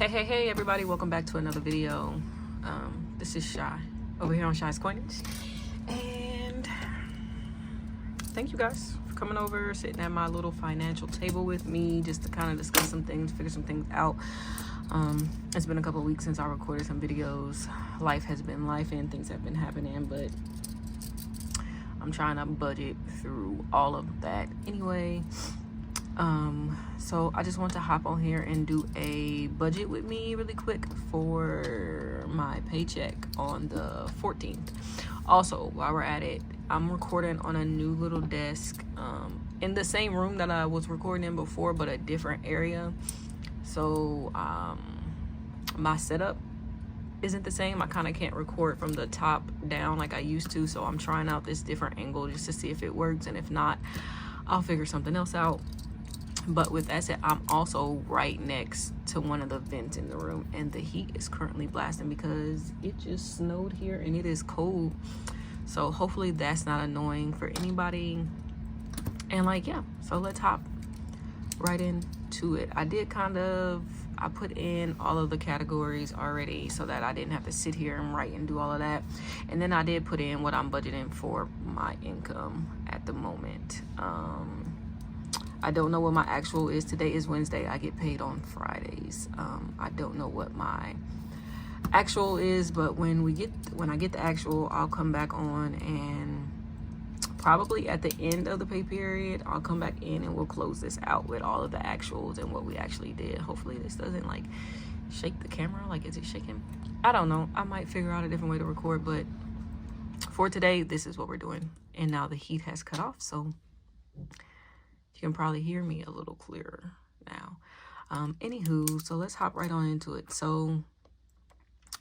Hey everybody, welcome back to another video. This is Shy over here on Shy's Coinage, and thank you guys for coming over, sitting at my little financial table with me just to kind of discuss some things, figure some things out. It's been a couple of weeks since I recorded some videos. Life has been life and things have been happening, but I'm trying to budget through all of that anyway. So I just want to hop on here and do a budget with me really quick for my paycheck on the 14th. Also, while we're at it, I'm recording on a new little desk in the same room that I was recording in before, but a different area. So my setup isn't the same. I kind of can't record from the top down like I used to, so I'm trying out this different angle just to see if it works, and if not, I'll figure something else out. But with that said, I'm also right next to one of the vents in the room, and the heat is currently blasting because it just snowed here and it is cold. So hopefully that's not annoying for anybody. And like, yeah, so let's hop right into it. I put in all of the categories already so that I didn't have to sit here and write and do all of that. And then I did put in what I'm budgeting for my income at the moment. I don't know what my actual is. Today is Wednesday. I get paid on Fridays. I don't know what my actual is, but when I get the actual, I'll come back on, and probably at the end of the pay period, I'll come back in and we'll close this out with all of the actuals and what we actually did. Hopefully this doesn't like shake the camera. Like, is it shaking? I don't know. I might figure out a different way to record, but for today, this is what we're doing. And now the heat has cut off, so you can probably hear me a little clearer now. Anywho, so let's hop right on into it. So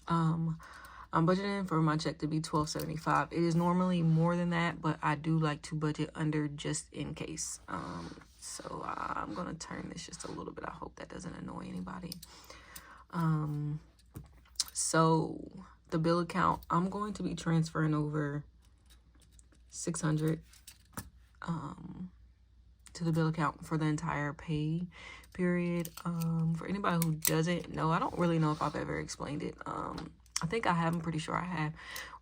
I'm budgeting for my check to be $12.75. It is normally more than that, but I do like to budget under just in case. So I'm gonna turn this just a little bit. I hope that doesn't annoy anybody. So the bill account, I'm going to be transferring over $600 to the bill account for the entire pay period. For anybody who doesn't know, I don't really know if I've ever explained it. I think I have. I'm pretty sure I have.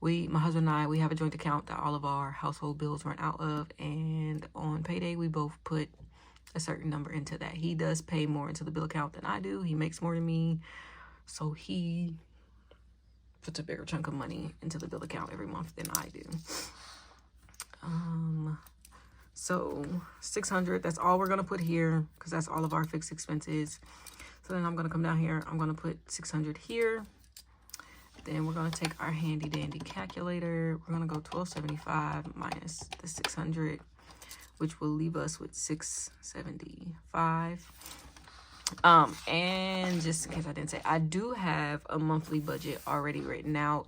My husband and I, we have a joint account that all of our household bills run out of, and on Payday we both put a certain number into that. He does pay more into the bill account than I do. He makes more than me, so he puts a bigger chunk of money into the bill account every month than I do. So $600, that's all we're gonna put here because that's all of our fixed expenses. So then I'm gonna come down here, I'm gonna put $600 here. Then we're gonna take our handy dandy calculator. We're gonna go $12.75 minus the $600, which will leave us with $675. And just in case I didn't say, I do have a monthly budget already written out.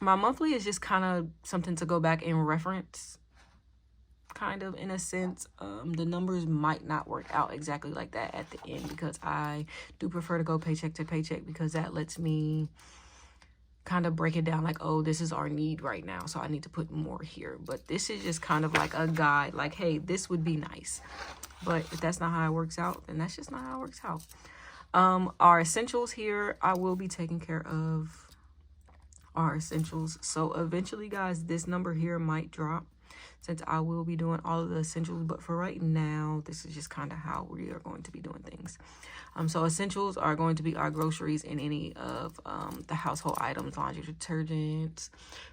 My monthly is just kind of something to go back and reference, kind of, in a sense. The numbers might not work out exactly like that at the end because I do prefer to go paycheck to paycheck, because that lets me kind of break it down like, oh, this is our need right now, so I need to put more here. But this is just kind of like a guide, like, hey, this would be nice. But if that's not how it works out, then that's just not how it works out. Our essentials here, I will be taking care of our essentials. So eventually, guys, this number here might drop since I will be doing all of the essentials, but for right now, this is just kind of how we are going to be doing things. So essentials are going to be our groceries and any of the household items: laundry detergents,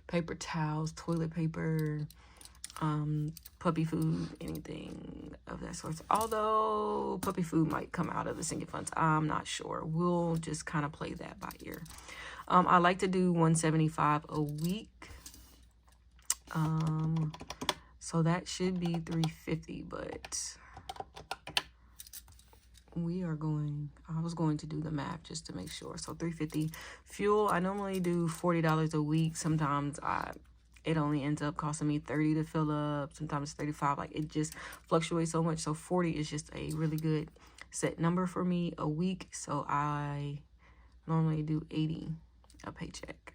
paper towels, toilet paper, puppy food, anything of that sort. Although puppy food might come out of the sinking funds, I'm not sure. We'll just kind of play that by ear. I like to do $175 a week. So that should be $350, but I was going to do the math just to make sure. So $350. Fuel, I normally do $40 a week. Sometimes it only ends up costing me $30 to fill up. Sometimes it's $35. Like, it just fluctuates so much. So 40 is just a really good set number for me a week. So I normally do 80 a paycheck.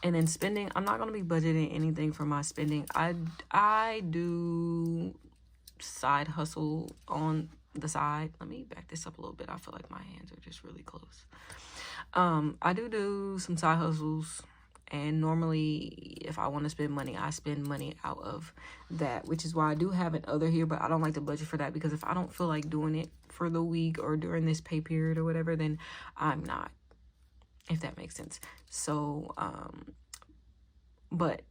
And then spending, I'm not going to be budgeting anything for my spending. I do side hustle on the side. Let me back this up a little bit. I feel like my hands are just really close. I do some side hustles, and normally if I want to spend money, I spend money out of that, which is why I do have an other here, but I don't like to budget for that, because if I don't feel like doing it for the week or during this pay period or whatever, then I'm not, if that makes sense. So but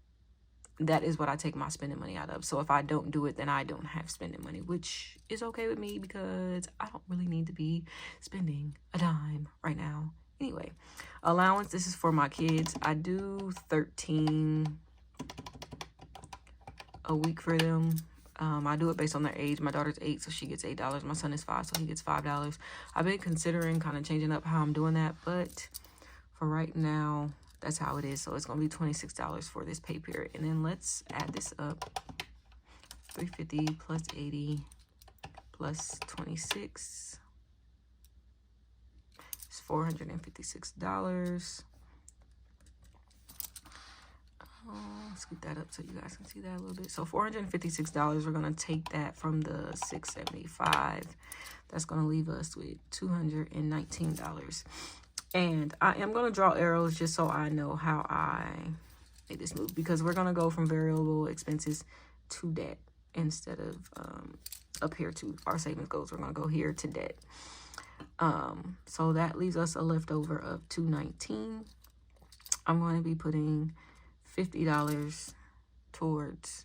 that is what I take my spending money out of. So if I don't do it, then I don't have spending money, which is okay with me, because I don't really need to be spending a dime right now. Anyway, allowance, this is for my kids. I do $13 a week for them. I do it based on their age. My daughter's 8, so she gets $8. My son is 5, so he gets $5. I've been considering kind of changing up how I'm doing that, but for right now, that's how it is. So it's going to be $26 for this pay period. And then let's add this up. 350 plus 80 plus 26 is $456. Scoot that up so you guys can see that a little bit. So $456, we're going to take that from the $675. That's going to leave us with $219. And I am going to draw arrows just so I know how I make this move, because we're going to go from variable expenses to debt instead of up here to our savings goals. We're going to go here to debt. So that leaves us a leftover of $219. I'm going to be putting $50 towards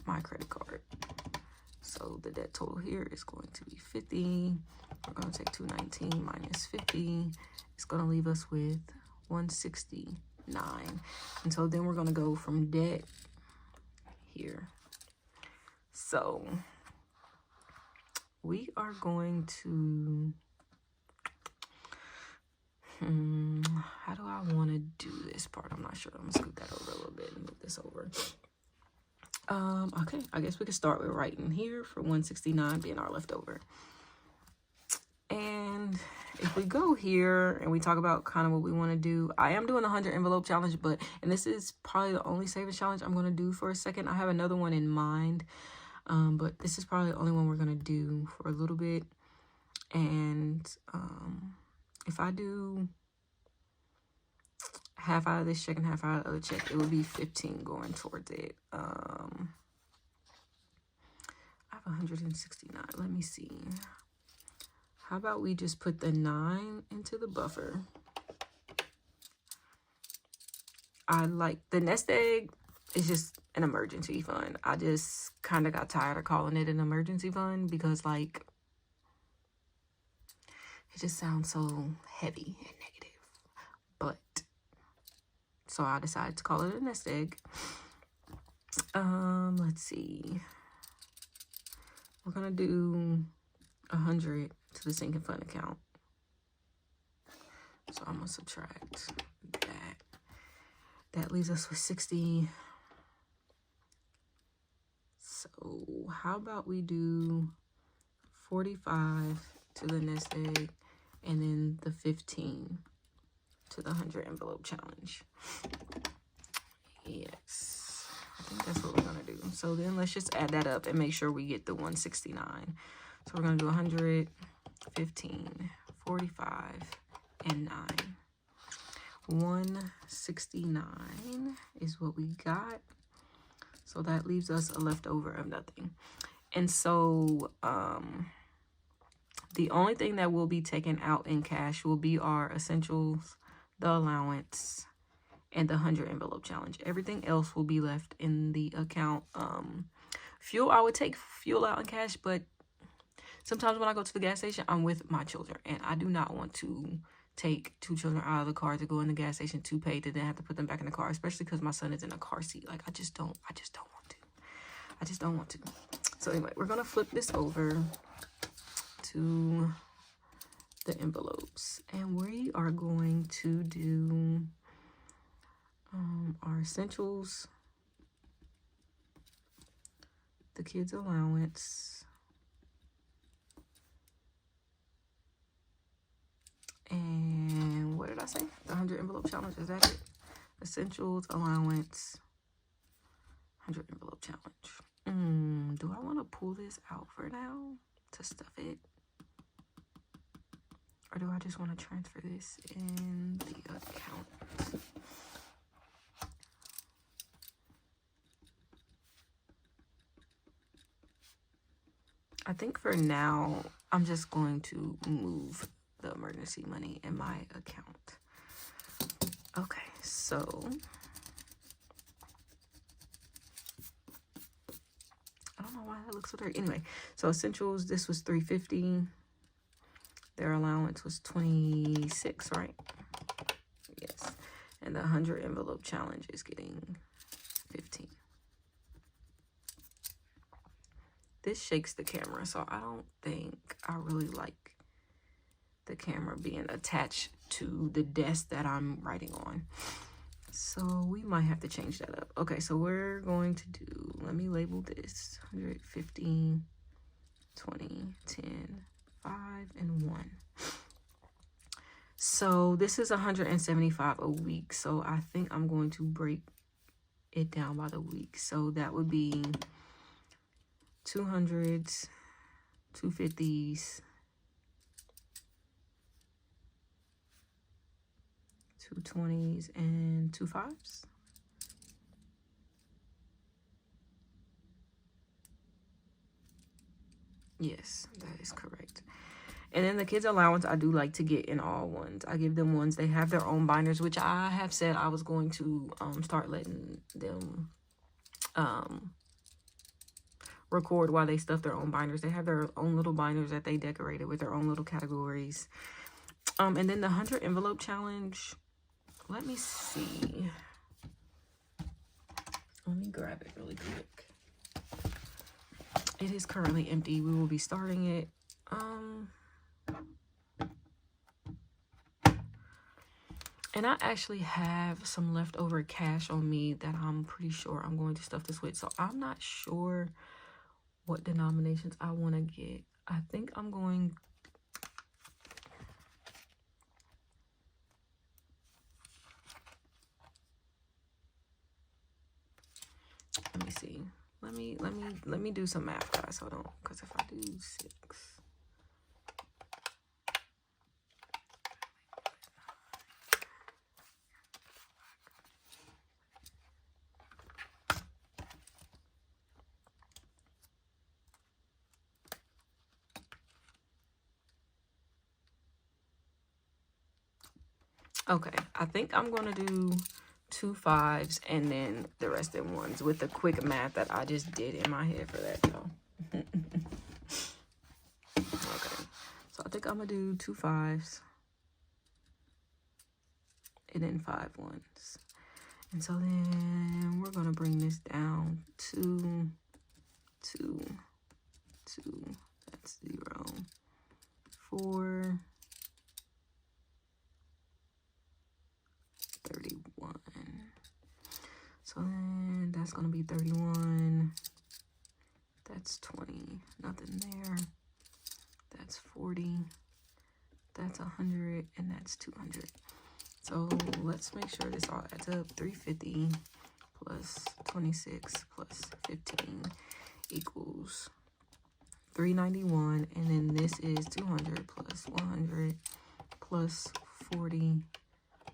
my credit card. So the debt total here is going to be 50. We're going to take 219 minus 50. It's going to leave us with 169. And so then we're going to go from debt here. So we are going to, how do I want to do this part? I'm not sure. I'm going to scoot that over a little bit and move this over. Okay, I guess we could start with writing here for 169 being our leftover. And if we go here and we talk about kind of what we want to do, I am doing the 100 envelope challenge, and this is probably the only savings challenge I'm going to do for a second. I have another one in mind, but this is probably the only one we're going to do for a little bit. And if I do half out of this check and half out of the other check, it would be 15 going towards it. I have 169. Let me see. How about we just put the 9 into the buffer? I like the nest egg. It's just an emergency fund. I just kind of got tired of calling it an emergency fund, because like it just sounds so heavy and negative. But so I decided to call it a nest egg. Let's see. We're gonna do 100 to the sinking fund account. So I'm gonna subtract that. That leaves us with 60. So how about we do 45 to the nest egg, and then the 15 to the 100 envelope challenge. Yes, I think that's what we're gonna do. So then let's just add that up and make sure we get the 169. So we're gonna do 100, 15, 45, and 9. 169 is what we got. So that leaves us a leftover of nothing. And so the only thing that will be taken out in cash will be our essentials, the allowance, and the 100 envelope challenge. Everything else will be left in the account. Fuel, I would take fuel out in cash, but sometimes when I go to the gas station, I'm with my children, and I do not want to take 2 children out of the car to go in the gas station to pay to then have to put them back in the car, especially because my son is in a car seat. Like, I just don't want to. So anyway, we're gonna flip this over to the envelopes, and we are going to do our essentials, the kids' allowance, and what did I say? The 100 envelope challenge, is that it? Essentials, allowance, 100 envelope challenge. Do I want to pull this out for now to stuff it. Or do I just want to transfer this in the account? I think for now, I'm just going to move the emergency money in my account. Okay, so I don't know why that looks so dirty. Anyway, so essentials, this was $350. Their allowance was $26, right? Yes. And the 100 envelope challenge is getting $15. This shakes the camera, so I don't think I really like the camera being attached to the desk that I'm writing on. So we might have to change that up. Okay, so we're going to do, let me label this 150, 20, 10, 5, and 1. So this is 175 a week. So I think I'm going to break it down by the week. So that would be 200s, 250s, 220s, and 25s. Yes, that is correct. And then the kids' allowance, I do like to get in all ones. I give them ones. They have their own binders, which I have said I was going to start letting them record while they stuff their own binders. They have their own little binders that they decorated with their own little categories. And then the 100 envelope challenge, let me see. Let me grab it really quick. It is currently empty. We will be starting it. And I actually have some leftover cash on me that I'm pretty sure I'm going to stuff this with. So I'm not sure what denominations I want to get. I think I'm going... Let me see. Let me do some math, guys. Hold on. Because if I do 6... Okay, I think I'm going to do 2 5s and then the rest in 1s with the quick math that I just did in my head for that, y'all. Okay, so I think I'm going to do 2 5s and then 5 1s. And so then we're going to bring this down to 2, 2, that's 0, 4, 31. So then that's going to be 31. That's 20. Nothing there. That's 40. That's 100. And that's 200. So let's make sure this all adds up. 350 plus 26 plus 15 equals 391. And then this is 200 plus 100 plus 40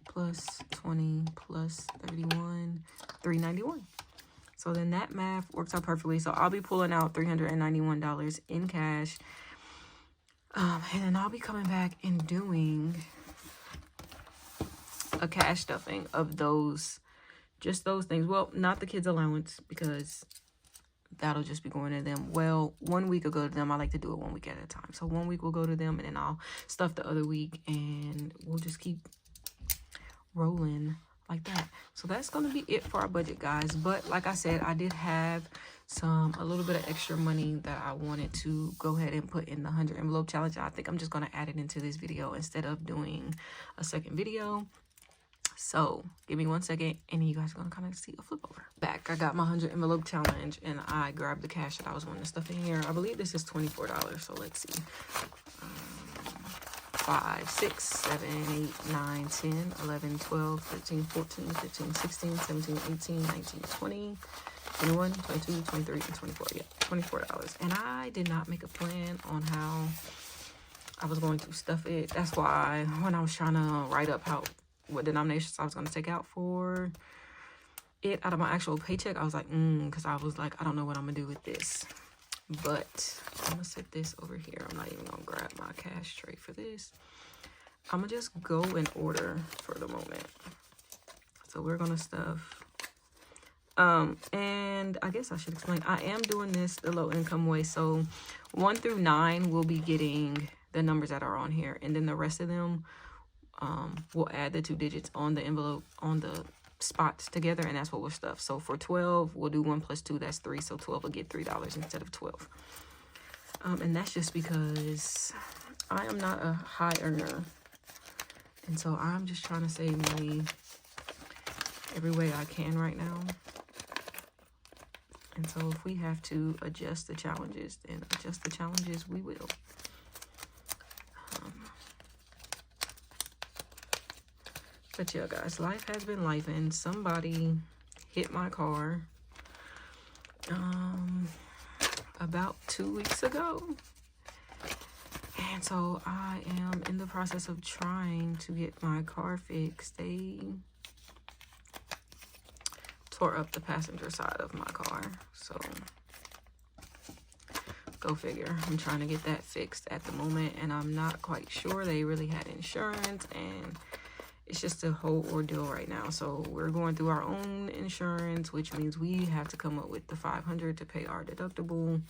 plus 20 plus 31, 391. So then that math works out perfectly. So I'll be pulling out $391 in cash. And then I'll be coming back and doing a cash stuffing of those, just those things. Well, not the kids' allowance, because that'll just be going to them. Well, 1 week will go to them. I like to do it 1 week at a time. So 1 week will go to them, and then I'll stuff the other week, and we'll just keep rolling like that. So that's going to be it for our budget, guys. But like I said, I did have a little bit of extra money that I wanted to go ahead and put in the 100 envelope challenge. I think I'm just going to add it into this video instead of doing a second video. So give me 1 second and you guys are going to kind of see a flip over. Back, I got my 100 envelope challenge and I grabbed the cash that I was wanting to stuff in here. I believe this is $24. So let's see. 5, 6, 7, 8, 9, 10, 11, 12, 13, 14, 15, 16, 17, 18, 19, 20, 21, 22, 23, and 24. Yeah, $24. And I did not make a plan on how I was going to stuff it. That's why when I was trying to write up what denominations I was going to take out for it out of my actual paycheck, I was like, because I was like, I don't know what I'm going to do with this. But I'm going to set this over here. I'm not even going to grab my cash tray for this. I'm going to just go in order for the moment. So we're going to stuff. And I guess I should explain. I am doing this the low income way. So 1 through 9 will be getting the numbers that are on here. And then the rest of them, we'll add the 2 digits on the envelope, on the spots together. And that's what we'll stuff. So for 12, we'll do 1 plus 2. That's 3. So 12 will get $3 instead of 12. And that's just because I am not a high earner. And so I'm just trying to save money every way I can right now. And so if we have to adjust the challenges, then adjust the challenges, we will. But yeah, guys, life has been life, and somebody hit my car about 2 weeks ago. And so I am in the process of trying to get my car fixed. They tore up the passenger side of my car. So go figure. I'm trying to get that fixed at the moment, and I'm not quite sure they really had insurance, and it's just a whole ordeal right now. So we're going through our own insurance, which means we have to come up with the $500 to pay our deductible.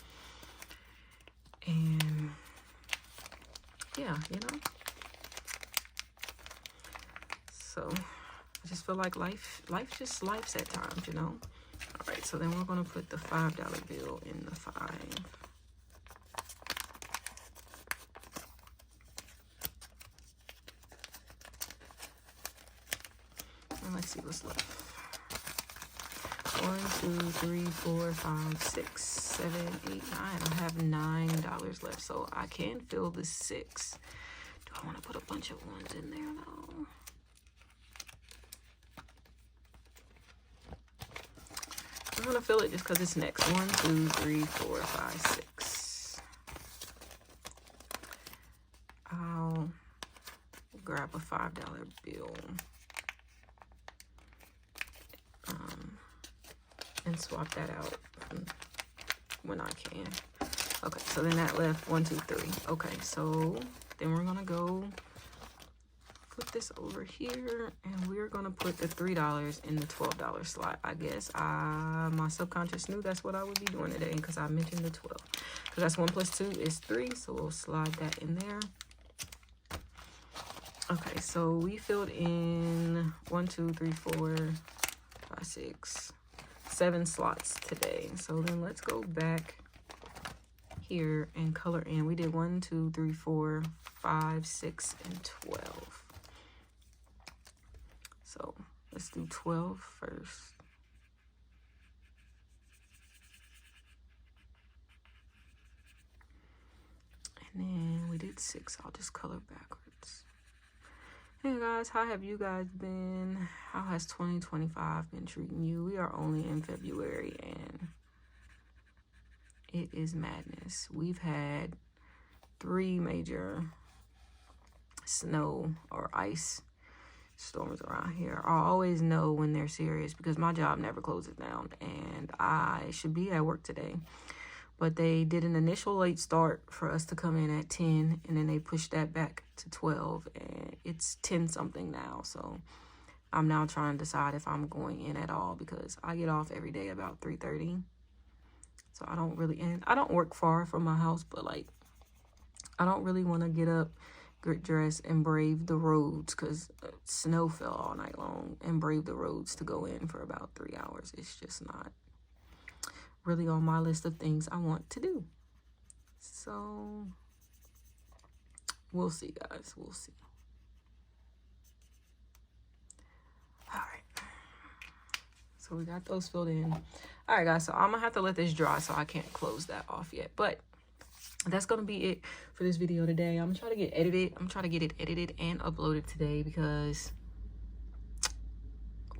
And yeah, you know. So I just feel like life just life's at times, you know. All right, so then we're gonna put the $5 bill in the 5. And let's see what's left. 1, 2, 3, 4, 5, 6, 7, 8, 9. I have $9 left, so I can fill the 6. Do I want to put a bunch of ones in there though? I'm gonna fill it just because it's next. 1, 2, 3, 4, 5, 6. I'll grab a $5 bill. And swap that out when I can. Okay, so then that left 1, 2, 3. Okay, so then we're gonna go put this over here, and we're gonna put the $3 in the $12 slot. I guess my subconscious knew that's what I would be doing today because I mentioned the 12. Because that's 1 plus 2 is 3, so we'll slide that in there. Okay, so we filled in 1, 2, 3, 4, 5, 6, 7 slots today. So then let's go back here and color in. We did 1, 2, 3, 4, 5, 6, and 12. So let's do 12 first. And then we did 6. I'll just color backwards. Hey guys, how have you guys been? How has 2025 been treating you? We are only in February and it is madness. We've had 3 major snow or ice storms around here. I always know when they're serious because my job never closes down and I should be at work today. But they did an initial late start for us to come in at 10, and then they pushed that back to 12, and it's 10 something now. So I'm now trying to decide if I'm going in at all because I get off every day about 3:30. So I don't really, and I don't work far from my house, but like I don't really want to get up, get dressed, and brave the roads because snow fell all night long, and brave the roads to go in for about 3 hours. It's just not really on my list of things I want to do. So we'll see, guys. We'll see. All right. So we got those filled in. All right, guys. So I'm gonna have to let this dry, so I can't close that off yet. But that's gonna be it for this video today. I'm gonna try to get edited. I'm trying to get it edited and uploaded today because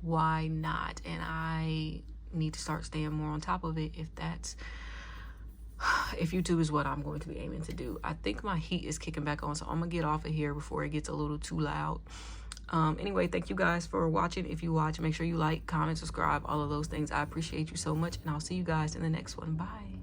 why not? And I need to start staying more on top of it if YouTube is what I'm going to be aiming to do. I think my heat is kicking back on, so I'm gonna get off of here before it gets a little too loud. Anyway, thank you guys for watching. If you watch, make sure you like, comment, subscribe, all of those things. I appreciate you so much, and I'll see you guys in the next one. Bye.